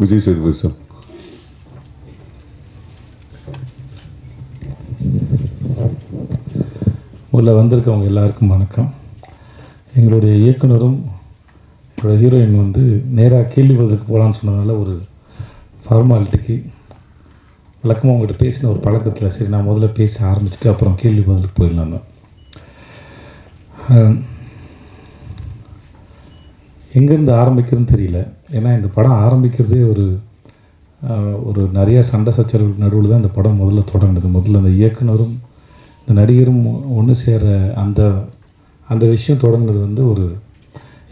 Vijay Sethupathi sir. உள்ள வந்திருக்கவங்க எல்லாருக்கும் வணக்கம். எங்களுடைய இயக்குனரும் என்னோடய ஹீரோயின் வந்து நேராக கேள்வி பதிலுக்கு போகலான்னு சொன்னதுனால ஒரு ஃபார்மாலிட்டிக்கு வழக்கமாக அவங்ககிட்ட பேசின ஒரு பழக்கத்தில் சரி நான் முதல்ல பேச ஆரம்பிச்சுட்டு அப்புறம் கேள்வி பதிலுக்கு போயிடலாம். எங்கேருந்து ஆரம்பிக்கிறதுன்னு தெரியல. ஏன்னா இந்த படம் ஆரம்பிக்கிறதே ஒரு நிறைய சண்டை சச்சரவுக்கு நடுவில் தான் இந்த படம் முதல்ல தொடங்குது. முதல்ல அந்த இயக்குனரும் இந்த நடிகரும் ஒன்று சேர அந்த விஷயம் தொடங்கினது வந்து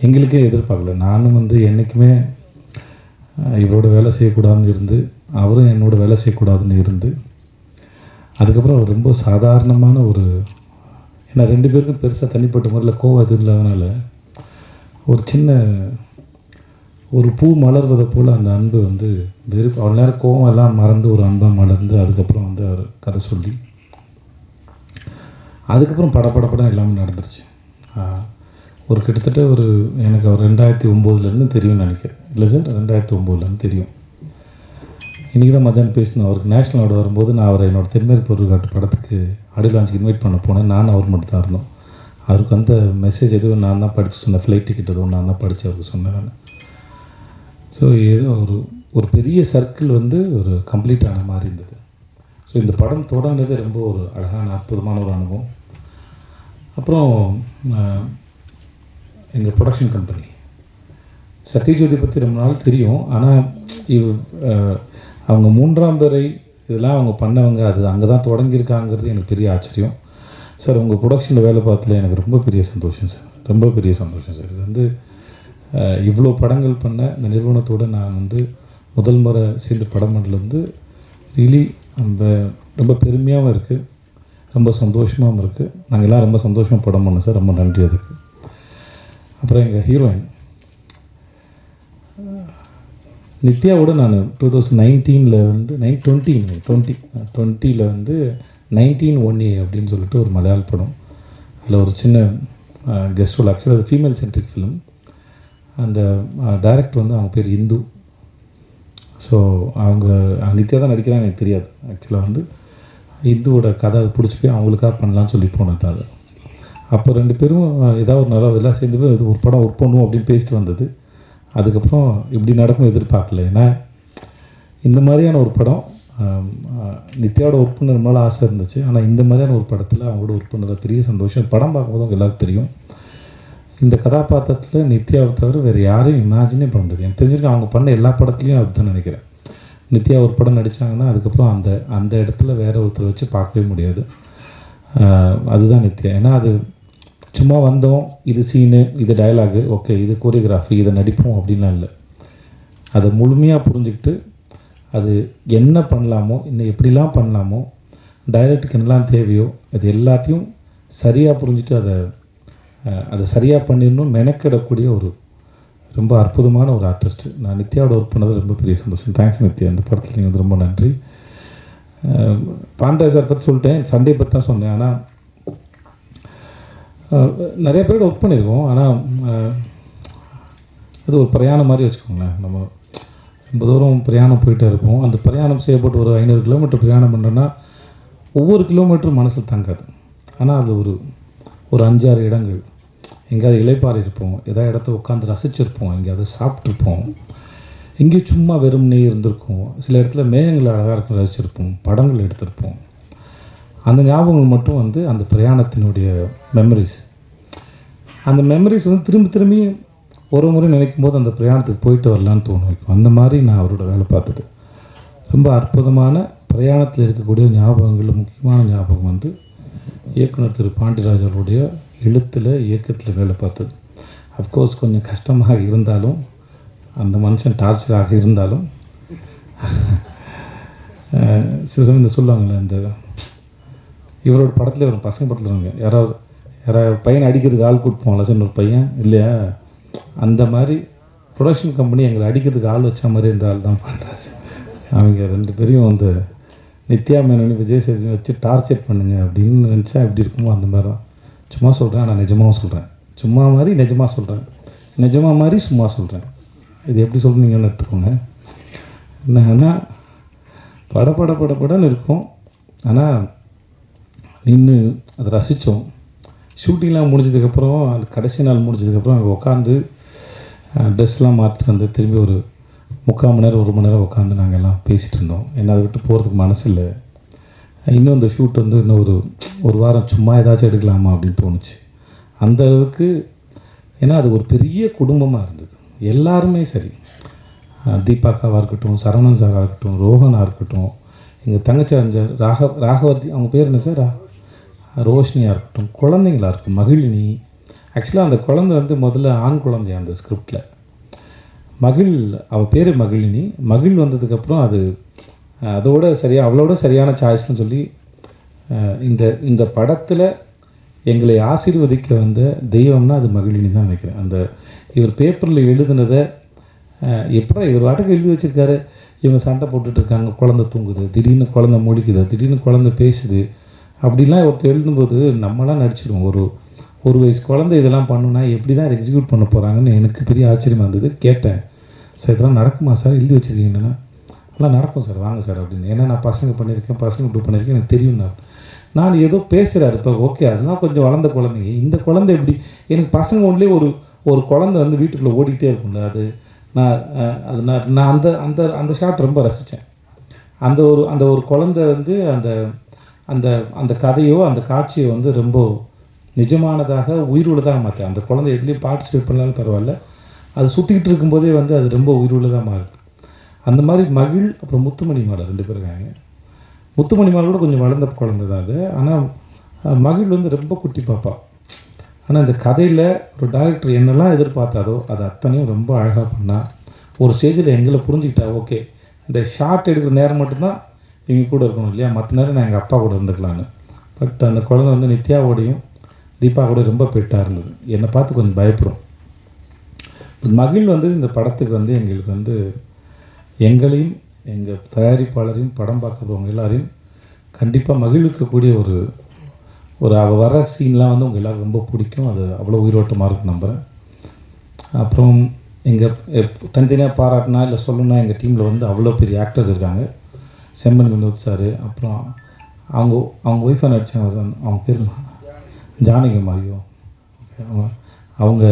எங்களுக்கே எதிர்பார்க்கல. நானும் வந்து என்றைக்குமே இவரோட வேலை செய்யக்கூடாதுன்னு இருந்து, அவரும் என்னோட வேலை செய்யக்கூடாதுன்னு இருந்து, அதுக்கப்புறம் ரொம்ப சாதாரணமான ஏன்னா ரெண்டு பேருக்கும் பெருசாக தனிப்பட்ட முறையில் கோவம் எதுவும் இல்லாதனால ஒரு பூ மலர்வதை போல் அந்த அன்பு வந்து அவ்வளோ நேரம் கோவம் எல்லாம் மறந்து ஒரு அன்பாக மலர்ந்து அதுக்கப்புறம் வந்து அவர் கதை சொல்லி அதுக்கப்புறம் படப்படம் எல்லாமே நடந்துருச்சு. கிட்டத்தட்ட எனக்கு அவர் 2009 தெரியும்னு நினைக்கிறேன். இல்லை சார், 2009 தெரியும். இன்றைக்கி தான் மத்தியானம் பேசினோம். அவருக்கு நேஷ்னல் அவார்டு வரும்போது நான் அவரை என்னோடய தென்மேற்கு பொருட்காட்டு படத்துக்கு ஆடியோ லான்ச்சுக்கு இன்வைட் பண்ண போனேன். நானும் அவர் மட்டும் தான் இருந்தோம். அவருக்கு அந்த மெசேஜ் எதுவும் நான் தான் படித்து சொன்னேன். ஃப்ளைட் டிக்கெட் எதுவும் நான் தான் படித்து அவருக்கு சொன்னேன் நான். ஸோ ஏதோ ஒரு பெரிய சர்க்கிள் வந்து கம்ப்ளீட் ஆன மாதிரி இருந்தது. ஸோ இந்த படம் தொடங்கினது ரொம்ப அழகான அற்புதமான ஒரு அனுபவம். அப்புறம் எங்கள் ப்ரொடக்ஷன் கம்பெனி சத்யஜோதி பற்றி ரொம்ப நாள் தெரியும். ஆனால் அவங்க 3ஆம் பிறை இதெல்லாம் அவங்க பண்ணவங்க, அது அங்கே தான் தொடங்கியிருக்காங்கிறது எனக்கு பெரிய ஆச்சரியம். சார் உங்கள் ப்ரொடக்ஷனில் வேலை பார்த்ததில் எனக்கு ரொம்ப பெரிய சந்தோஷம் சார், ரொம்ப பெரிய சந்தோஷம் சார். இது வந்து இவ்வளோ படங்கள் பண்ண இந்த நிறுவனத்தோடு நான் வந்து முதல் முறை சேர்ந்து படம் பண்ணலேருந்து ரியலி ரொம்ப பெருமையாகவும் இருக்குது, ரொம்ப சந்தோஷமாகவும் இருக்குது. நாங்கள் எல்லாம் ரொம்ப சந்தோஷமாக படம் பண்ணோம் சார், ரொம்ப நன்றி அதுக்கு. அப்புறம் எங்கள் ஹீரோயின் நித்யாவோட நான் 2019 வந்து 2020 வந்து 19 அப்படின்னு சொல்லிட்டு ஒரு மலையாள படம், அதில் ஒரு சின்ன கெஸ்ட் ரோல். ஆக்சுவலாக அது ஃபீமேல் சென்ட்ரிக் ஃபிலிம். அந்த டைரக்டர் வந்து அவங்க பேர் இந்து. ஸோ அவங்க நித்யா தான் நடிக்கிறாங்க, எனக்கு தெரியாது. ஆக்சுவலாக வந்து இந்துவோட கதை அதை பிடிச்சி போய் அவங்களுக்காக பண்ணலான்னு சொல்லி போனது அது. அப்போ ரெண்டு பேரும் ஏதாவது ஒரு நல்லா எல்லாம் சேர்ந்து போய் இது ஒரு படம் ஒர்க் பண்ணுவோம் அப்படின்னு பேசிட்டு வந்தது. அதுக்கப்புறம் இப்படி நடக்கும் எதிர்பார்க்கல. ஏன்னா இந்த மாதிரியான ஒரு படம் நித்யாவோட ஒர்க் பண்ண ரொம்ப நாள் ஆசை இருந்துச்சு. ஆனால் இந்த மாதிரியான ஒரு படத்தில் அவங்களோட ஒர்க் பண்ணுறது பெரிய சந்தோஷம். படம் பார்க்கும்போது அவங்க எல்லாருக்கும் தெரியும். இந்த கதாபாத்திரத்தில் நித்யாவை தவிர வேறு யாரையும் இமேஜினே பண்ண முடியாது. எனக்கு தெரிஞ்சிருக்க அவங்க பண்ண எல்லா படத்துலையும் அதுதான் நினைக்கிறேன். நித்யா ஒரு படம் நடித்தாங்கன்னா அதுக்கப்புறம் அந்த இடத்துல வேற ஒருத்தர் வச்சு பார்க்கவே முடியாது. அதுதான் நித்யா. ஏன்னா அது சும்மா வந்தோம், இது சீனு, இது டயலாகு, ஓகே இது கோரியோகிராஃபி, இதை நடிப்போம் அப்படின்லாம் இல்லை. அதை முழுமையாக புரிஞ்சுக்கிட்டு அது என்ன பண்ணலாமோ, இன்னும் எப்படிலாம் பண்ணலாமோ, டைரக்டுக்கு என்னெல்லாம் தேவையோ அது எல்லாத்தையும் சரியாக புரிஞ்சுட்டு அதை சரியாக பண்ணிடணும் மெனக்கிடக்கூடிய ரொம்ப அற்புதமான ஒரு ஆர்டிஸ்ட்டு. நான் நித்யாவோட ஒர்க் பண்ணது ரொம்ப பெரிய சந்தோஷம். தேங்க்ஸ் நித்யா, இந்த படத்தில் நீங்கள் வந்து ரொம்ப நன்றி. பாண்டராஜ் சார் பற்றி சொல்லிட்டேன், சண்டே பற்றி தான் சொன்னேன். ஆனால் நிறைய பேரோட ஒர்க் பண்ணியிருக்கோம். ஆனால் அது ஒரு பிரயாணம் மாதிரி வச்சுக்கோங்களேன். நம்ம ரொம்ப தூரம் பிரயாணம் போயிட்டே இருப்போம். அந்த பிரயாணம் செய்யப்பட்டு ஒரு 500 கிலோமீட்டர் பிரயாணம் பண்ணுறோன்னா ஒவ்வொரு கிலோமீட்டரும் மனசில் தாங்காது. ஆனால் அது ஒரு 5-6 இடங்கள் எங்கேயாவது இலைப்பாறை இருப்போம், ஏதாவது இடத்த உட்காந்து ரசிச்சிருப்போம், எங்கேயாவது சாப்பிட்ருப்போம், எங்கேயும் சும்மா வெறும்னே இருந்திருக்கும், சில இடத்துல மேகங்கள் அழகாக இருக்க ரசிச்சிருப்போம், படங்கள் எடுத்திருப்போம். அந்த ஞாபகங்கள் மட்டும் வந்து அந்த பிரயாணத்தினுடைய மெமரிஸ். அந்த மெமரிஸ் வந்து திரும்பி ஒரு முறை நினைக்கும் போது அந்த பிரயாணத்துக்கு போயிட்டு வரலான்னு தோணும் வைக்கும். அந்த மாதிரி நான் அவரோட வேலை பார்த்தது ரொம்ப அற்புதமான பிரயாணத்தில் இருக்கக்கூடிய ஞாபகங்கள். முக்கியமான ஞாபகம் வந்து இயக்குனர் திரு பாண்டியராஜ் அவருடைய எழுத்தில் இயக்கத்தில் வேலை பார்த்தது. அஃப்கோர்ஸ் கொஞ்சம் கஷ்டமாக இருந்தாலும், அந்த மனுஷன் டார்ச்சராக இருந்தாலும், சில சமயம் இந்த சொல்லுவாங்கள்ல, இந்த இவரோட படத்தில் ஒரு பசங்க படத்தில் யாராவது பையனை அடிக்கிறதுக்கு ஆள் கூப்பிட்டு சார் ஒரு பையன் இல்லையா, அந்த மாதிரி ப்ரொடக்ஷன் கம்பெனி எங்களை அடிக்கிறதுக்கு ஆள் வச்ச மாதிரி இந்த ஆள் தான் பாண்டராஜ். அவங்க ரெண்டு பேரையும் வந்து நித்யா மேனனி விஜய் சேதுபதி வச்சு டார்ச்சர் பண்ணுங்க அப்படின்னு நினச்சா எப்படி இருக்குமோ அந்த மாதிரி தான். சும்மா சொல்கிறேன், நான் நிஜமாகவும் சொல்கிறேன். சும்மா மாதிரி நிஜமாக சொல்கிறேன், நிஜமாக மாதிரி சும்மா சொல்கிறேன். இது எப்படி சொல்கிறீங்கன்னு எடுத்துக்கோங்க. என்னன்னா படன்னு இருக்கும். ஆனால் நின்று அதை ரசித்தோம். ஷூட்டிங்லாம் முடிஞ்சதுக்கப்புறம் அது கடைசி நாள் முடிஞ்சதுக்கப்புறம் அங்கே உட்காந்து ட்ரெஸ்லாம் மாற்றிட்டு வந்து திரும்பி ஒரு 3/4 மணி நேரம் 1 மணி நேரம் உட்காந்து நாங்கள் எல்லாம் பேசிகிட்டு இருந்தோம். என்னை அதை விட்டு போகிறதுக்கு மனசு இல்லை. இன்னும் இந்த ஷூட் வந்து இன்னும் ஒரு வாரம் சும்மா ஏதாச்சும் எடுக்கலாமா அப்படின்னு தோணுச்சு. அந்த அளவுக்கு. ஏன்னா அது ஒரு பெரிய குடும்பமாக இருந்தது. எல்லாருமே சரி, தீபாக்காவாக இருக்கட்டும், சரவணன் சாராக இருக்கட்டும், ரோஹனாக இருக்கட்டும், எங்கள் தங்கச்சி ராகவர்த்தி, அவங்க பேர் என்ன சார், ரோஷினியாக இருக்கட்டும், குழந்தைங்களா இருக்கும், மகிழினி. ஆக்சுவலாக அந்த குழந்தை வந்து முதல்ல ஆண் குழந்தையா அந்த ஸ்கிரிப்டில். அவள் பேர் மகிழினி. மகிழ் வந்ததுக்கப்புறம் அதோட அவளோட சரியான சாய்ஸ்னு சொல்லி இந்த படத்தில் எங்களை ஆசீர்வதிக்க வந்த தெய்வம்னா அது மகிழினி தான் நினைக்கிறேன். இவர் பேப்பரில் எழுதுனதை எப்போ இவர் வாட்டுக்கு எழுதி வச்சுருக்காரு. இவங்க சண்டை போட்டுட்ருக்காங்க, குழந்தை தூங்குது, திடீர்னு குழந்தை முழிக்குது, திடீர்னு குழந்தை பேசுது, அப்படிலாம் ஒருத்தர் எழுதும்போது நம்மளாம் நடிச்சிடுவோம். ஒரு வயசு குழந்தை இதெல்லாம் பண்ணுன்னா எப்படி தான் எக்ஸிக்யூட் பண்ண போகிறாங்கன்னு எனக்கு பெரிய ஆச்சரியமாக இருந்தது. கேட்டேன், சார் இதெல்லாம் நடக்குமா சார், எழுதி வச்சுருக்கீங்கன்னா? எல்லாம் நடக்கும் சார், வாங்க சார் அப்படின்னு. ஏன்னா நான் பசங்க இப்படி பண்ணியிருக்கேன், எனக்கு தெரியும். நான் ஏதோ பேசுகிறாரு இப்போ, ஓகே அதெல்லாம் கொஞ்சம் வளர்ந்த குழந்தைங்க. இந்த குழந்தை எப்படி, எனக்கு பசங்க ஒன்றுலேயே ஒரு குழந்தை வந்து வீட்டுக்குள்ளே ஓடிக்கிட்டே இருக்கும்ல, நான் அந்த ஷாட் ரொம்ப ரசித்தேன். அந்த ஒரு குழந்தை வந்து அந்த கதையோ அந்த காட்சியோ வந்து ரொம்ப நிஜமானதாக உயிருள்ளதாக மாற்றேன். அந்த குழந்தை எதுலேயும் பார்ட்டிசிபேட் பண்ணாலும் பரவாயில்ல, அது சுற்றிக்கிட்டு இருக்கும்போதே வந்து அது ரொம்ப உயிருள்ளதாக மாறுது. அந்த மாதிரி மகிழ் அப்புறம் முத்துமணி மாலை 2 பேர் இருக்காங்க. முத்துமணி மாலை கூட கொஞ்சம் வளர்ந்த குழந்தை தான் அது. ஆனால் மகிழ் வந்து ரொம்ப குட்டி பாப்பா. ஆனால் இந்த கதையில் ஒரு டைரக்டர் என்னெல்லாம் எதிர்பார்த்தாதோ அது அத்தனையும் ரொம்ப அழகாக பண்ணால், ஒரு ஸ்டேஜில் எங்களை புரிஞ்சுக்கிட்டா, ஓகே இந்த ஷார்ட் எடுக்கிற நேரம் மட்டும்தான் இவங்க கூட இருக்கணும் இல்லையா, மற்ற நேரம் நான் எங்கள் அப்பா கூட இருந்துக்கலான்னு. பட் அந்த குழந்தை வந்து நித்யாவோடையும் தீபா கூட ரொம்ப பெட்டாக இருந்தது. என்னை பார்த்து கொஞ்சம் பயப்படும். மகிழ் வந்து இந்த படத்துக்கு வந்து எங்களுக்கு வந்து எங்களையும் எங்கள் தயாரிப்பாளரையும் படம் பார்க்குறவங்க எல்லாரையும் கண்டிப்பாக மகிழ்விக்கக்கூடிய ஒரு அவள் வர சீன்லாம் வந்து உங்கள் எல்லோரும் ரொம்ப பிடிக்கும். அது அவ்வளோ உயிரோட்டமாக இருக்குன்னு நம்புகிறேன். அப்புறம் எங்கள் தனித்தனியாக பாராட்டினா இல்லை சொல்லணுன்னா, எங்கள் டீமில் வந்து அவ்வளோ பெரிய ஆக்டர்ஸ் இருக்காங்க. செம்மன் வினோத் சார், அப்புறம் அவங்க ஒய்ஃபாக நடித்தாங்க, அவங்க பேர் ஜானகி மாரியோ. அவங்க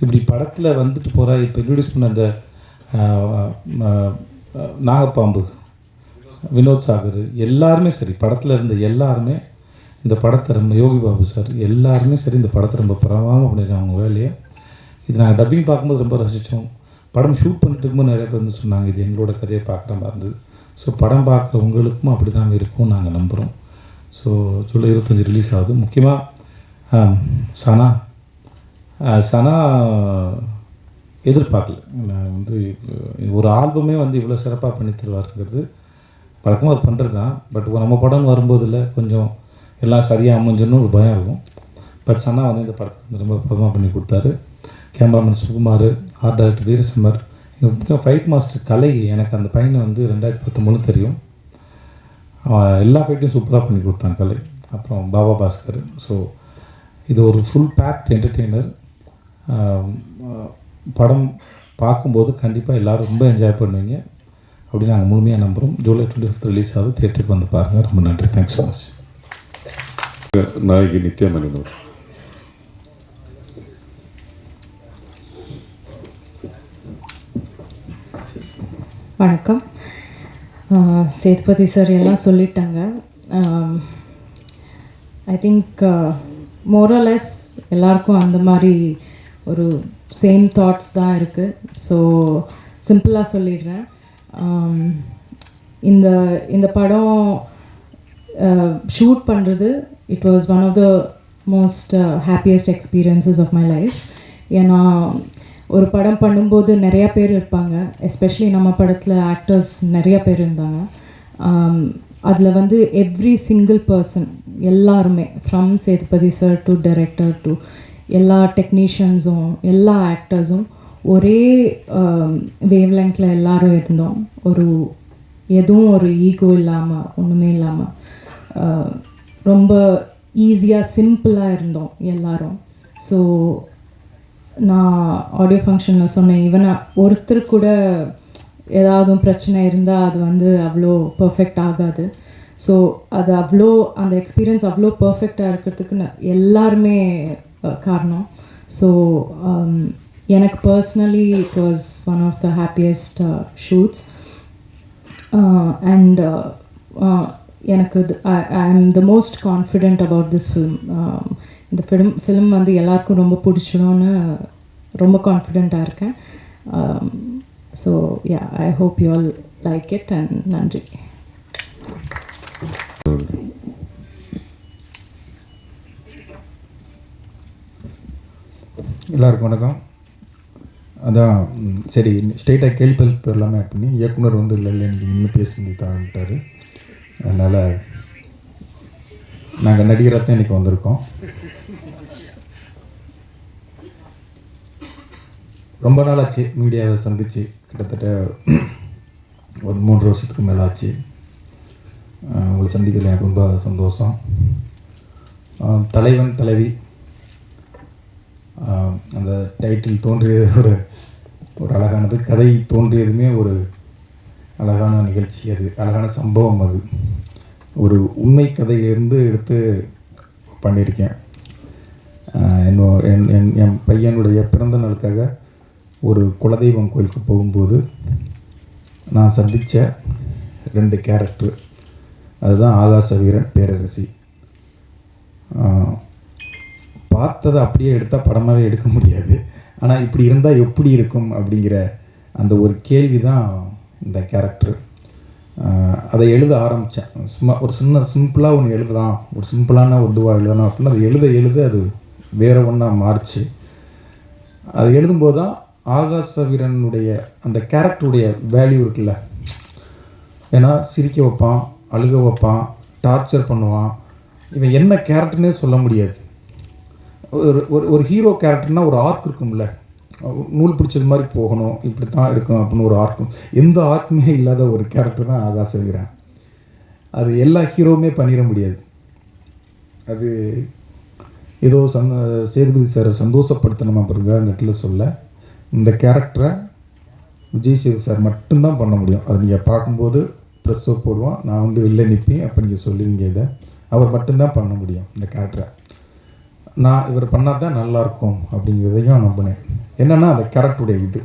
இப்படி படத்தில் வந்துட்டு போகிற, இப்போ இன்ட்ரடியூஸ் பண்ண அந்த நாகப்பாம்பு வினோத் சாகர் எல்லாருமே சரி, படத்தில் இருந்த எல்லாருமே இந்த படத்தை ரொம்ப, யோகி பாபு சார் எல்லாருமே சரி இந்த படத்தை ரொம்ப பிரமாதமாக பண்ணியிருக்காங்க அவங்க வேலையை. இது நாங்கள் டப்பிங் பார்க்கும்போது ரொம்ப ரசித்தோம். படம் ஷூட் பண்ணிட்டு இருக்கும்போது நிறைய பேர் வந்து சொன்னாங்க இது எங்களோட கதையை பார்க்குற மாதிரி இருந்தது. ஸோ படம் பார்க்குறவங்களுக்கும் அப்படி தான் இருக்கும் நாங்கள் நம்புகிறோம். ஸோ ஜூலை 25 ரிலீஸ் ஆகுது. முக்கியமாக சனா எதிர்பார்க்கல. நான் வந்து ஒரு ஆல்பமே வந்து இவ்வளோ சிறப்பாக பண்ணி தருவாருங்கிறது வழக்கமாக பண்ணுறது தான். பட் நம்ம படம்னு வரும்போதில் கொஞ்சம் எல்லாம் சரியாக அமைஞ்சுன்னு ஒரு பயம் இருக்கும். பட் சனா வந்து இந்த படத்தை வந்து ரொம்ப பிரபலமாக பண்ணி கொடுத்தாரு. கேமராமேன் சுகுமார், ஆர்ட் டைரக்டர் வீரசுமர், முக்கியம் ஃபைட் மாஸ்டர் கலை. எனக்கு அந்த பையனை வந்து 2019 தெரியும். எல்லா ஃபைட்டையும் சூப்பராக பண்ணி கொடுத்தாங்க கலை. அப்புறம் பாபா பாஸ்கர். ஸோ இது ஒரு ஃபுல் பேக்ட் என்டர்டெய்னர். படம் பார்க்கும்போது கண்டிப்பாக எல்லோரும் ரொம்ப என்ஜாய் பண்ணுவீங்க அப்படின்னு நாங்கள் முழுமையாக நம்புகிறோம். ஜூலை 25 ரிலீஸ் ஆகுது, தியேட்டருக்கு வந்து பாருங்கள். ரொம்ப நன்றி, தேங்க்ஸ் ஸோ மச். நாயகி நித்யா மேனன். வணக்கம். சேதுபதி சார் எல்லாம் சொல்லிட்டாங்க. ஐ திங்க் மோரலெஸ் எல்லாருக்கும் அந்த மாதிரி ஒரு சேம் தாட்ஸ் தான் இருக்குது. ஸோ சிம்பிளாக சொல்லிடுறேன். இந்த படம் ஷூட் பண்ணுறது it was one of the most happiest experiences of my life. ஏன்னா ஒரு படம் பண்ணும்போது நிறையா பேர் இருப்பாங்க, எஸ்பெஷலி நம்ம படத்தில் ஆக்டர்ஸ் நிறையா பேர் இருந்தாங்க. அதில் வந்து எவ்ரி சிங்கிள் பர்சன் எல்லாருமே, from Sethupathi sir to director to எல்லா டெக்னீஷியன்ஸும் எல்லா ஆக்டர்ஸும் ஒரே வேவ் லெங்க்த்தில் எல்லோரும் இருந்தோம். எதுவும் ஒரு ஈகோ இல்லாமல் ஒன்றுமே இல்லாமல் ரொம்ப ஈஸியாக சிம்பிளாக இருந்தோம் எல்லோரும். ஸோ நான் ஆடியோ ஃபங்க்ஷனில் சொன்னேன், ஈவன் ஒருத்தர் கூட ஏதாவது பிரச்சனை இருந்தால் அது வந்து அவ்வளோ பர்ஃபெக்ட் ஆகாது. ஸோ அது அவ்வளோ அந்த எக்ஸ்பீரியன்ஸ் அவ்வளோ பர்ஃபெக்டாக இருக்கிறதுக்கு எல்லாருமே காரணம். ஸோ எனக்கு personally it was one of the happiest shoots. And எனக்கு I am the most confident about this film. இந்த ஃபிலிம் வந்து எல்லாருக்கும் ரொம்ப பிடிச்சிடும்னு ரொம்ப கான்ஃபிடெண்ட்டாக இருக்கேன். So yeah, I hope you all like it and நன்றி. எல்லாருக்கும் வணக்கம். அதான் சரி, ஸ்ட்ரெயிட்டாக கேள்வி போயிடலாமே அப்படின்னு இயக்குனர் வந்து இல்லை எனக்கு இன்னும் பேசுனது தான்ட்டார். அதனால் நாங்கள் நடிகராக தான் இன்றைக்கி வந்திருக்கோம். ரொம்ப நாள் ஆச்சு மீடியாவை சந்தித்து, கிட்டத்தட்ட ஒரு 3 வருஷத்துக்கு மேலே ஆச்சு. உங்களை சந்திக்கிறதுல எனக்கு ரொம்ப சந்தோஷம். தலைவன் தலைவி அந்த டைட்டில் தோன்றியது ஒரு அழகானது, கதை தோன்றியதுமே ஒரு அழகான நிகழ்ச்சி, அது அழகான சம்பவம். அது ஒரு உண்மை கதையிலிருந்து எடுத்து பண்ணியிருக்கேன். என் பையனுடைய பிறந்த நாளுக்காக ஒரு குலதெய்வம் கோயிலுக்கு போகும்போது நான் சந்தித்த 2 கேரக்டர், அதுதான் ஆகாச வீரன், பேரரசி. பார்த்ததை அப்படியே எடுத்தால் படமாகவே எடுக்க முடியாது. ஆனால் இப்படி இருந்தால் எப்படி இருக்கும் அப்படிங்கிற அந்த ஒரு கேள்வி தான் இந்த கேரக்டர். அதை எழுத ஆரம்பித்தேன். சும்மா ஒரு சிம்பிளாக ஒன்று எழுதலாம், ஒரு சிம்பிளான ஒரு இதுவாக எழுதலாம் அப்படின்னு அது எழுத அது வேறு ஒன்றா மாறிச்சு. அது எழுதும்போது தான் ஆகாச வீரனுடைய அந்த கேரக்டருடைய வேல்யூ இருக்குல்ல. ஏன்னா சிரிக்க வைப்பான், அழுக வைப்பான், டார்ச்சர் பண்ணுவான். இவன் என்ன கேரக்டர்னே சொல்ல முடியாது. ஒரு ஹீரோ கேரக்டர்னால் ஒரு ஆர்க் இருக்கும்ல, நூல் பிடிச்சது மாதிரி போகணும், இப்படி தான் இருக்கும் அப்படின்னு ஒரு ஆர்க்கும். எந்த ஆர்க்குமே இல்லாத ஒரு கேரக்டர் தான் ஆகாச வீரன். அது எல்லா ஹீரோவுமே பண்ணிட முடியாது. அது ஏதோ சேதுபதி சாரை சந்தோஷப்படுத்தணும் அப்படிங்கிறத அந்த இடத்துல சொல்ல, இந்த கேரக்டரை விஜய் சேது சார் மட்டும்தான் பண்ண முடியும். அதை நீங்கள் பார்க்கும்போது ப்ரெஸ்ஸோ போடுவான், நான் வந்து வெளில நிற்பேன் அப்போ நீங்கள் சொல்லுவீங்க. இதை அவர் மட்டும்தான் பண்ண முடியும். இந்த கேரக்டரை நான் இவர் பண்ணால் தான் நல்லாயிருக்கும் அப்படிங்கிறதையும் நம்பினேன். என்னென்னா அந்த கேரக்டருடைய இது,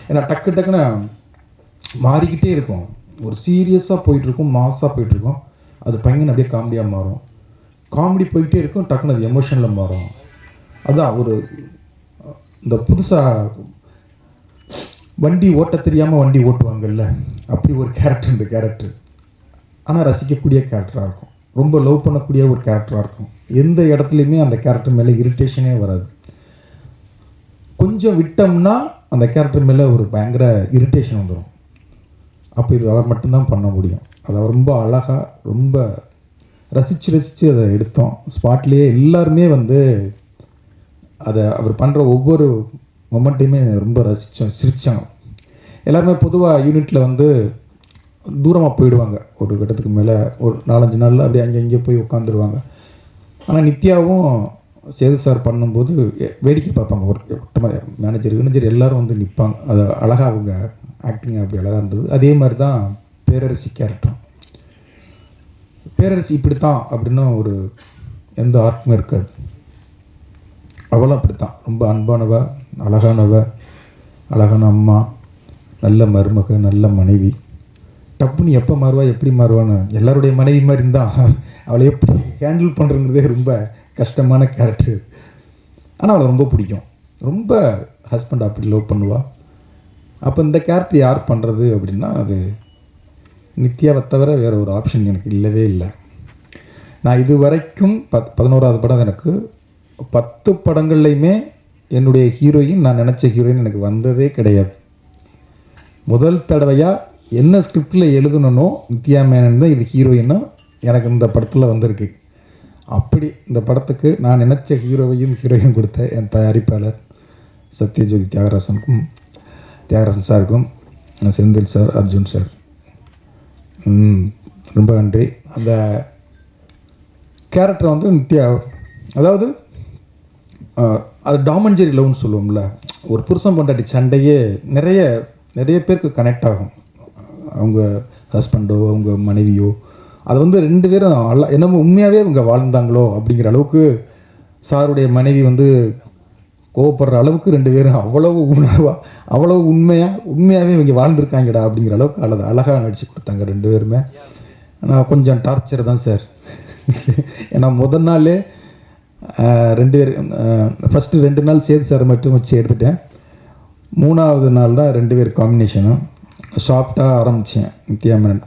ஏன்னா டக்குன்னு மாறிக்கிட்டே இருக்கும். ஒரு சீரியஸாக போயிட்டுருக்கும், மாஸாக போயிட்டுருக்கும், அது பையன் அப்படியே காமெடியாக மாறும். காமெடி போய்கிட்டே இருக்கும், டக்குன்னு அது எமோஷனில் மாறும். அதுதான் ஒரு இந்த புதுசாக வண்டி ஓட்ட தெரியாமல் வண்டி ஓட்டுவாங்கல்ல, அப்படி ஒரு கேரக்டர் இந்த கேரக்டர். ஆனால் ரசிக்கக்கூடிய கேரக்டராக இருக்கும், ரொம்ப லவ் பண்ணக்கூடிய ஒரு கேரக்டராக இருக்கும். எந்த இடத்துலையுமே அந்த கேரக்டர் மேலே இரிட்டேஷனே வராது. கொஞ்சம் விட்டோம்னா அந்த கேரக்டர் மேலே ஒரு பயங்கர இரிட்டேஷன் வந்துடும். அப்போ இது அவர் மட்டும்தான் பண்ண முடியும். அதை ரொம்ப அழகாக ரொம்ப ரசித்து அதை எடுத்தோம். ஸ்பாட்லேயே எல்லாருமே வந்து அதை அவர் பண்ணுற ஒவ்வொரு மொமெண்ட்டையுமே ரொம்ப சிரித்தோம். எல்லாருமே பொதுவாக யூனிட்டில் வந்து தூரமாக போயிடுவாங்க. ஒரு கட்டத்துக்கு மேலே ஒரு 4-5 நாளில் அப்படியே அங்கே போய் உட்காந்துருவாங்க. ஆனால் நித்யாவும் சேது சார் பண்ணும்போது வேடிக்கை பார்ப்பாங்க. ஒரு மேனேஜர் எல்லோரும் வந்து நிற்பாங்க. அது அழகாக அவங்க ஆக்டிங் அப்படி அழகாக இருந்தது. அதே மாதிரி தான் பேரரசி கேரக்டரும். பேரரசி இப்படி தான் அப்படின்னு ஒரு எந்த ஆர்க்குமே இருக்காது. அவளும் அப்படித்தான், ரொம்ப அன்பானவ, அழகான அம்மா, நல்ல மருமக, நல்ல மனைவி. டப்புன்னு எப்போ மாறுவா எப்படி மாறுவான்னு எல்லாருடைய மனைவி மாதிரி இருந்தால் அவளை எப்படி ஹேண்டில் பண்ணுறதுங்கிறதே ரொம்ப கஷ்டமான கேரக்டர். ஆனால் அவளை ரொம்ப பிடிக்கும், ரொம்ப ஹஸ்பண்ட் அப்படி லவ் பண்ணுவாள். அப்போ இந்த கேரக்டர் யார் பண்ணுறது அப்படின்னா அது நித்யாவை தவிர வேறு ஒரு ஆப்ஷன் எனக்கு இல்லவே இல்லை. நான் இது வரைக்கும் 11வது படம், எனக்கு 10 படங்கள்லையுமே என்னுடைய ஹீரோயின் நான் நினச்ச ஹீரோயின் எனக்கு வந்ததே கிடையாது. முதல் தடவையாக என்ன ஸ்கிரிப்டில் எழுதணுன்னோ நித்யா மேனன் தான் இது ஹீரோயின்னா எனக்கு இந்த படத்தில் வந்திருக்கு. அப்படி இந்த படத்துக்கு நான் நினச்ச ஹீரோயின் கொடுத்த என் தயாரிப்பாளர் சத்யஜோதி தியாகராசன் சாருக்கும், செந்தில் சார், அர்ஜுன் சார், ரொம்ப நன்றி. அந்த கேரக்டர் வந்து நித்யா, அதாவது அது டாமன்ஜெரி லவ்னு சொல்லுவோம்ல, ஒரு புருஷன் பொண்டாட்டி சண்டையே நிறைய பேருக்கு கனெக்ட் ஆகும். அவங்க ஹஸ்பண்டோ அவங்க மனைவியோ அது வந்து 2 பேரும் என்னமோ உண்மையாகவே அவங்க வாழ்ந்தாங்களோ அப்படிங்கிற அளவுக்கு சாருடைய மனைவி வந்து கோவப்படுற அளவுக்கு 2 பேரும் அவ்வளவு உணர்வாக அவ்வளவு உண்மையாகவே இவங்க வாழ்ந்துருக்காங்கடா அப்படிங்கிற அளவுக்கு அழகாக நடித்து கொடுத்தாங்க 2 பேருமே. ஆனால் கொஞ்சம் டார்ச்சர் தான் சார். ஏன்னா முதல் நாள் 2 பேர் ஃபஸ்ட்டு 2 நாள் சேது சார் மட்டும் வச்சு எடுத்துட்டேன். 3ஆவது நாள் தான் 2 பேர் காம்பினேஷனும் சாஃப்டாக ஆரம்பித்தேன். நித்யா மேனன்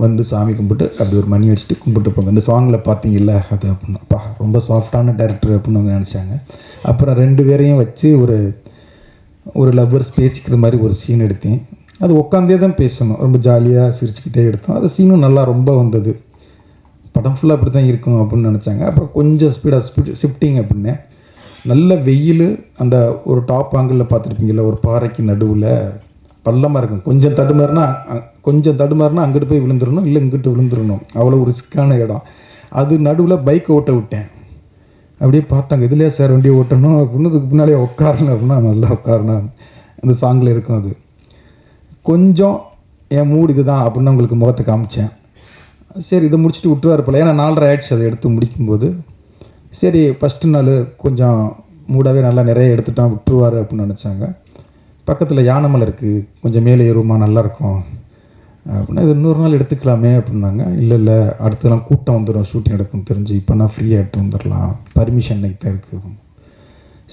வந்து சாமி கும்பிட்டு அப்படி ஒரு மணி அடிச்சுட்டு கும்பிட்டு போங்க. இந்த சாங்கில் பார்த்தீங்கல்ல அது அப்படின்னா அப்பா ரொம்ப சாஃப்டான டேரக்டர் அப்படின்னு அவங்க நினச்சாங்க. அப்புறம் 2 பேரையும் வச்சு ஒரு லவ்வர்ஸ் பேசிக்கிற மாதிரி ஒரு சீன் எடுத்தேன். அது உட்காந்தே தான் பேசணும், ரொம்ப ஜாலியாக சிரிச்சுக்கிட்டே எடுத்தோம். அது சீனும் நல்லா ரொம்ப வந்தது. படம் ஃபுல்லாக அப்படி தான் இருக்கும் அப்படின்னு நினச்சாங்க. அப்புறம் கொஞ்சம் ஷிஃப்டிங் அப்படின்னு நல்ல வெயில், அந்த ஒரு டாப் ஆங்கிளில் பார்த்துருப்பீங்களா, ஒரு பாறைக்கு நடுவில் பள்ளமாக இருக்கும். கொஞ்சம் தடுமாறுனா அங்கிட்டு போய் விழுந்துடணும், இல்லை இங்கிட்டு விழுந்துடணும். அவ்வளோ ஒரு ரிஸ்க்கான இடம். அது நடுவில் பைக் ஓட்ட விட்டேன். அப்படியே பார்த்தாங்க, இதுலேயே சார் வண்டியை ஓட்டணும் அப்படின்னு. இதுக்கு பின்னாலே உட்காரணும் அப்படின்னா நல்லா உட்காரணும். அந்த சாங்கில் இருக்கும். அது கொஞ்சம் என் மூடு இது தான் அப்படின்னு உங்களுக்கு முகத்தை காமிச்சேன். சரி இதை முடிச்சுட்டு விட்டுருவார் போல, ஏன்னா 4:30 ஆயிடுச்சு அதை எடுத்து முடிக்கும்போது. சரி ஃபஸ்ட்டு நாள் கொஞ்சம் மூடாகவே நல்லா நிறைய எடுத்துட்டோம், விட்டுருவார் அப்படின்னு நினச்சாங்க. பக்கத்தில் யானைமலை இருக்குது, கொஞ்சம் மேலே ஏறுமா நல்லாயிருக்கும் அப்படின்னா, இது இன்னொரு நாள் எடுத்துக்கலாமே அப்படின்னாங்க. இல்லை அடுத்தலாம் கூட்டம் வந்துடும், ஷூட்டிங் எடுக்கும் தெரிஞ்சு, இப்போ நான் ஃப்ரீயாக எடுத்து வந்துடலாம், பர்மிஷன் நைட் தான் இருக்குது.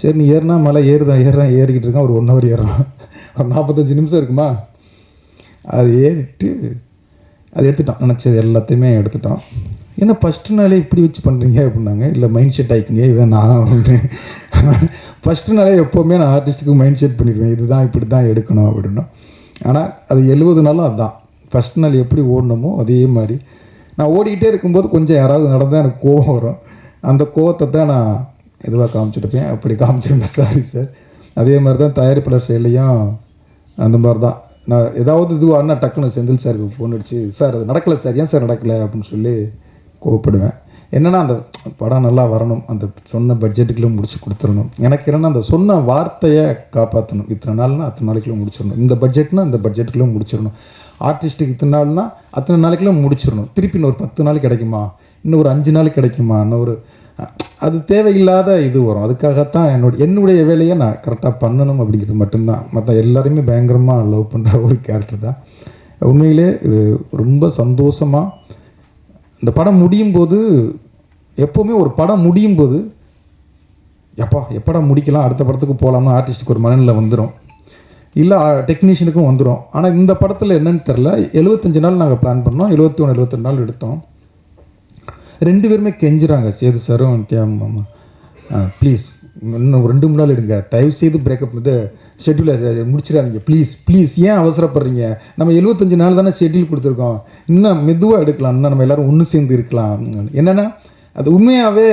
சரி நீ ஏறினா மலை ஏறிக்கிட்டு இருக்கான். ஒரு 1 ஹவர் ஏறலாம், ஒரு 45 நிமிஷம் இருக்குமா. அது ஏறிட்டு அது எடுத்துட்டோம், நினச்சது எல்லாத்தையுமே எடுத்துட்டோம். ஏன்னா ஃபஸ்ட்டு நாளே இப்படி வச்சு பண்ணுறீங்க அப்படின்னாங்க. இல்லை மைண்ட் செட் ஆகிக்கிங்க, இதை நான் ஃபஸ்ட்டு நாளே எப்போவுமே நான் ஆர்டிஸ்ட்டுக்கு மைண்ட் செட் பண்ணிடுவேன், இதுதான் இப்படி தான் எடுக்கணும் அப்படின்னா. ஆனால் அது 70 நாளும் அதுதான். ஃபஸ்ட் நாள் எப்படி ஓடணுமோ அதே மாதிரி நான் ஓடிக்கிட்டே இருக்கும்போது கொஞ்சம் யாராவது நடந்தால் எனக்கு கோவம் வரும். அந்த கோவத்தை தான் நான் இதுவாக காமிச்சிருப்பேன். அப்படி காமிச்சிருந்தேன், சாரி சார். அதே மாதிரி தான் தயாரிப்பாளர் செயலையும் அந்த மாதிரி தான். நான் ஏதாவது இதுவானா டக்குன்னு செந்தில் சாருக்கு ஃபோன் அடிச்சு, சார் அது நடக்கலை சார், ஏன் சார் நடக்கலை அப்படின்னு சொல்லி கோவப்படுவேன். என்னென்னா அந்த படம் நல்லா வரணும், அந்த சொன்ன பட்ஜெட்டுக்குள்ளே முடிச்சு கொடுத்துடணும். எனக்கு என்னென்னா அந்த சொன்ன வார்த்தையை காப்பாற்றணும். இத்தனை நாள்னா அத்தனை நாளைக்குள்ளே முடிச்சிடணும், இந்த பட்ஜெட்னா இந்த பட்ஜெட்டுக்குள்ளே முடிச்சிடணும், ஆர்டிஸ்ட்டுக்கு இத்தனை நாள்னா அத்தனை நாளைக்குள்ளே முடிச்சிடணும். திருப்பி இன்னொரு 10 நாள் கிடைக்குமா, இன்னும் ஒரு 5 நாள் கிடைக்குமா, இன்னொரு அது தேவையில்லாத இது வரும். அதுக்காகத்தான் என்னுடைய வேலையை நான் கரெக்டாக பண்ணணும் அப்படிங்கிறது மட்டும்தான். மற்ற எல்லாருமே பயங்கரமாக லவ் பண்ணுற ஒரு கேரக்டர் தான். உண்மையிலே இது ரொம்ப சந்தோஷமாக இந்த படம் முடியும் போது, எப்போவுமே ஒரு படம் முடியும் போது எப்படா முடிக்கலாம், அடுத்த படத்துக்கு போகலாம்னு ஆர்டிஸ்ட்டுக்கு ஒரு மனநிலை வந்துடும், இல்லை டெக்னீஷியனுக்கும் வந்துடும். ஆனால் இந்த படத்தில் என்னன்னு தெரில, 75 நாள் நாங்கள் பிளான் பண்ணோம், 71 72 நாள் எடுத்தோம். 2 பேருமே கெஞ்சுறாங்க, சேது சாரும் நித்யாமா, ப்ளீஸ் இன்னும் 2-3 நாள் எடுங்க, தயவுசெய்து பிரேக்கப் இது ஷெட்யூலை முடிச்சிடாதீங்க ப்ளீஸ், ஏன் அவசரப்படுறீங்க, நம்ம 75 நாள் தானே ஷெட்யூல் கொடுத்துருக்கோம், இன்னும் மெதுவாக எடுக்கலாம், இன்னும் நம்ம எல்லோரும் ஒன்று சேர்ந்து இருக்கலாம். என்னென்னா அது உண்மையாகவே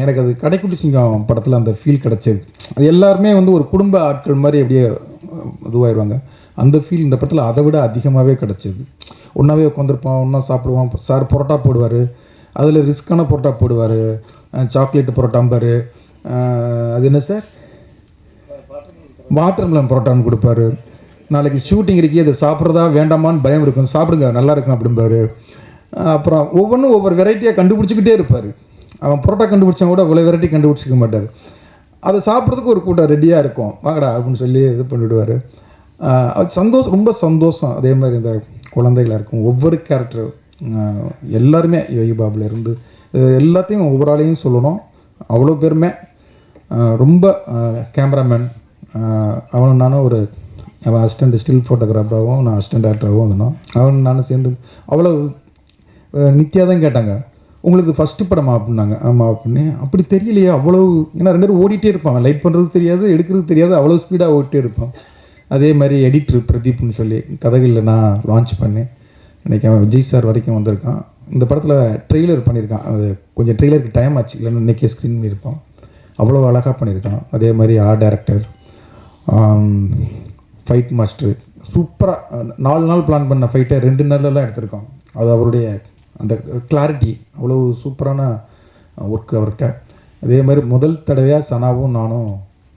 எனக்கு அது கடைக்குட்டி சிங்கம் படத்தில் அந்த ஃபீல் கிடச்சது. அது எல்லாருமே ஒரு குடும்ப ஆட்கள் மாதிரி அப்படியே இதுவாகிடுவாங்க. அந்த ஃபீல் இந்த படத்தில் அதை விட அதிகமாகவே கிடச்சிது. ஒன்றாவே உட்காந்துருப்போம், ஒன்றா சாப்பிடுவோம். சார் பரோட்டா போடுவார், அதில் ரிஸ்க்கான பரோட்டா போடுவார், சாக்லேட்டு பரோட்டாம்பார், அது என்ன சார் வாட்டர்மெலன் பரோட்டான்னு கொடுப்பாரு. நாளைக்கு ஷூட்டிங் இருக்கே, அதை சாப்பிட்றதா வேண்டாமான்னு பயம் இருக்கும், சாப்பிடுங்க நல்லா இருக்கும் அப்படிம்பாரு. அப்புறம் ஒவ்வொன்றும் ஒவ்வொரு வெரைட்டியாக கண்டுபிடிச்சிக்கிட்டே இருப்பார். அவன் பரோட்டா கண்டுபிடிச்சா கூட அவ்வளோ வெரைட்டி கண்டுபிடிச்சிக்க மாட்டார். அதை சாப்பிட்றதுக்கு ஒரு கூட்டம் ரெடியாக இருக்கும், வாங்கடா அப்படின்னு சொல்லி இது பண்ணிவிடுவார். அது சந்தோஷம், ரொம்ப சந்தோஷம். அதே மாதிரி இந்த குழந்தைகளாக இருக்கும், ஒவ்வொரு கேரக்டர் எல்லாருமே யோகி பாபுலேருந்து எல்லாத்தையும் ஒவ்வொரு ஆளையும் சொல்லணும். அவ்வளோ பேருமே ரொம்ப கேமராமேன், அவனும் நானும் அவன் அசிஸ்டண்ட் ஸ்டில் ஃபோட்டோகிராஃபராகவும் நான் அசிஸ்டன்ட் டேரக்டராகவும் இருந்தோம். அவன் நானும் சேர்ந்து அவ்வளோ. நித்யா தான் கேட்டாங்க, உங்களுக்கு ஃபஸ்ட்டு படமா அப்படின்னாங்க. ஆமாம் அப்படின்னு. அப்படி தெரியலையே அவ்வளோ, ஏன்னா 2 பேரும் ஓடிட்டே இருப்பாங்க, லைட் பண்ணுறது தெரியாது, எடுக்கிறது தெரியாது, அவ்வளோ ஸ்பீடாக ஓடிட்டே இருப்பான். அதே மாதிரி எடிட்ரு பிரதீப்னு சொல்லி கதைகளில் நான் லான்ச் பண்ணேன். இன்றைக்கி அவன் விஜய் சார் வரைக்கும் வந்திருக்கான். இந்த படத்தில் ட்ரெய்லர் பண்ணியிருக்கான், அது கொஞ்சம் ட்ரெய்லருக்கு டைம் ஆச்சு, இல்லைன்னா இன்றைக்கே ஸ்க்ரீன் பண்ணியிருப்பான். அவ்வளோ அழகாக பண்ணியிருக்கான். அதே மாதிரி ஆர்ட் டைரக்டர், ஃபைட் மாஸ்டர் சூப்பராக 4 நாள் பிளான் பண்ண ஃபைட்டை 2 நாள்லாம் எடுத்திருக்கான். அது அவருடைய அந்த கிளாரிட்டி, அவ்வளோ சூப்பரான ஒர்க் அவர்கிட்ட. அதே மாதிரி முதல் தடவையாக சனாவும் நானும்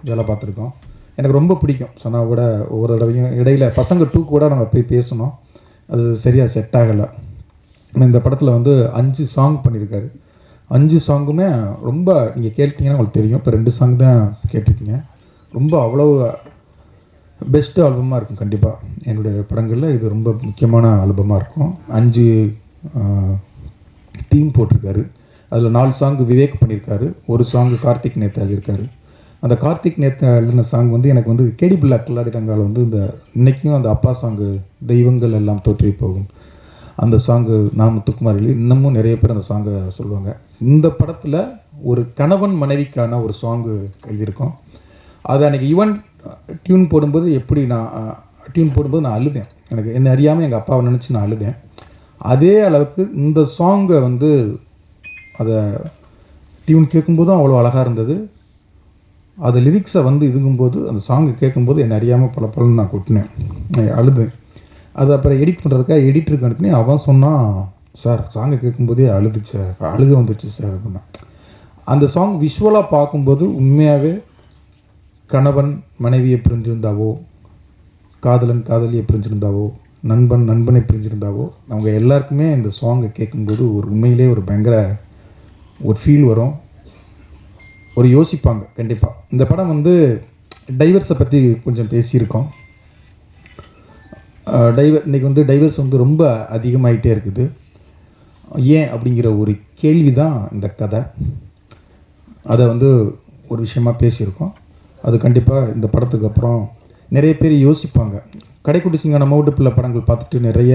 வேலை பார்த்துருக்கோம். எனக்கு ரொம்ப பிடிக்கும் சனாவோட. ஒவ்வொரு தடவையும் இடையில் பசங்க 2 கூட நாங்கள் போய் பேசணும். அது சரியாக செட் ஆகலை. இந்த படத்தில் வந்து 5 சாங் பண்ணியிருக்காரு. 5 சாங்குமே ரொம்ப நீங்கள் கேட்டிங்கன்னா உங்களுக்கு தெரியும். இப்போ 2 சாங் தான் கேட்டிருக்கீங்க. ரொம்ப அவ்வளோ பெஸ்ட்டு ஆல்பமாக இருக்கும். கண்டிப்பாக என்னுடைய படங்களில் இது ரொம்ப முக்கியமான ஆல்பமாக இருக்கும். 5 தீம் போட்டிருக்காரு. அதில் 4 சாங்கு விவேக் பண்ணியிருக்காரு, 1 சாங்கு கார்த்திக் நேத்தா எழுதியிருக்காரு. அந்த கார்த்திக் நேத்தா எழுதின சாங் வந்து எனக்கு வந்து கேடி பில்லா கில்லாடி ரங்காவில் வந்து இந்த இன்றைக்கும் அந்த அப்பா சாங்கு தெய்வங்கள் எல்லாம் தோற்றி போகும் அந்த சாங்கு நான் முத்துக்குமார் எழுதி இன்னமும் நிறைய பேர் அந்த சாங்கை சொல்லுவாங்க. இந்த படத்தில் ஒரு கணவன் மனைவிக்கான ஒரு சாங்கு எழுதியிருக்கோம். அது அன்றைக்கி ஈவன் டியூன் போடும்போது நான் அழுதேன். எனக்கு என்னை அறியாமல் எங்கள் அப்பாவை நினச்சி நான் அழுதேன். அதே அளவுக்கு இந்த சாங்கை வந்து அதை டியூன் கேட்கும்போதும் அவ்வளோ அழகாக இருந்தது. அது லிரிக்ஸை வந்து இதுங்கும்போது அந்த சாங்கை கேட்கும்போது என்னை அறியாமல் பல பலன்னு நான் கொட்டினேன், அழுதேன். அது அப்புறம் எடிட் பண்ணுறதுக்காக எடிட்டருக்கு அனுப்பினேன். அவன் சொன்னான், சார் சாங்கை கேட்கும்போதே அழுக வந்துடுச்சு சார் அப்படின்னா. அந்த சாங் விஷுவலாக பார்க்கும்போது உண்மையாகவே கணவன் மனைவியை பிரிஞ்சிருந்தாவோ, காதலன் காதலியை பிரிஞ்சிருந்தாவோ, நண்பன் நண்பனை பிரிஞ்சிருந்தாவோ, அவங்க எல்லாருக்குமே இந்த சாங்கை கேட்கும்போது ஒரு உண்மையிலே ஒரு பயங்கர ஒரு ஃபீல் வரும், ஒரு யோசிப்பாங்க. கண்டிப்பாக இந்த படம் வந்து டைவர்ஸை பற்றி கொஞ்சம் பேசியிருக்கோம். இன்றைக்கி வந்து டைவர்ஸ் வந்து ரொம்ப அதிகமாகிட்டே இருக்குது. ஏன் அப்படிங்கிற ஒரு கேள்வி தான் இந்த கதை. அதை வந்து ஒரு விஷயமாக பேசியிருக்கோம். அது கண்டிப்பாக இந்த படத்துக்கு அப்புறம் நிறைய பேர் யோசிப்பாங்க. கடைக்குட்டி சிங்கான மவுட்டு பிள்ளை படங்கள் பார்த்துட்டு நிறைய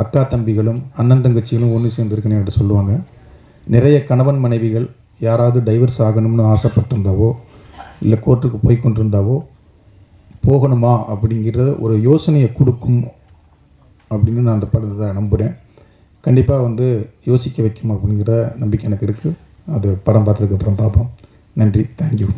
அக்கா தம்பிகளும் அண்ணன் தங்கச்சிகளும் ஒன்று சேர்ந்துருக்குன்னு என்கிட்ட சொல்லுவாங்க. நிறைய கணவன் மனைவிகள் யாராவது டைவர்ஸ் ஆகணும்னு ஆசைப்பட்டிருந்தாவோ, இல்லை கோர்ட்டுக்கு போய் கொண்டிருந்தாவோ, போகணுமா அப்படிங்கிற ஒரு யோசனையை கொடுக்கும் அப்படின்னு நான் அந்த படத்தை நம்புகிறேன். கண்டிப்பாக வந்து யோசிக்க வைக்கும் அப்படிங்கிற நம்பிக்கை எனக்கு இருக்குது. அது படம் பார்த்ததுக்கப்புறம் பார்ப்போம். நன்றி, தேங்க்யூ.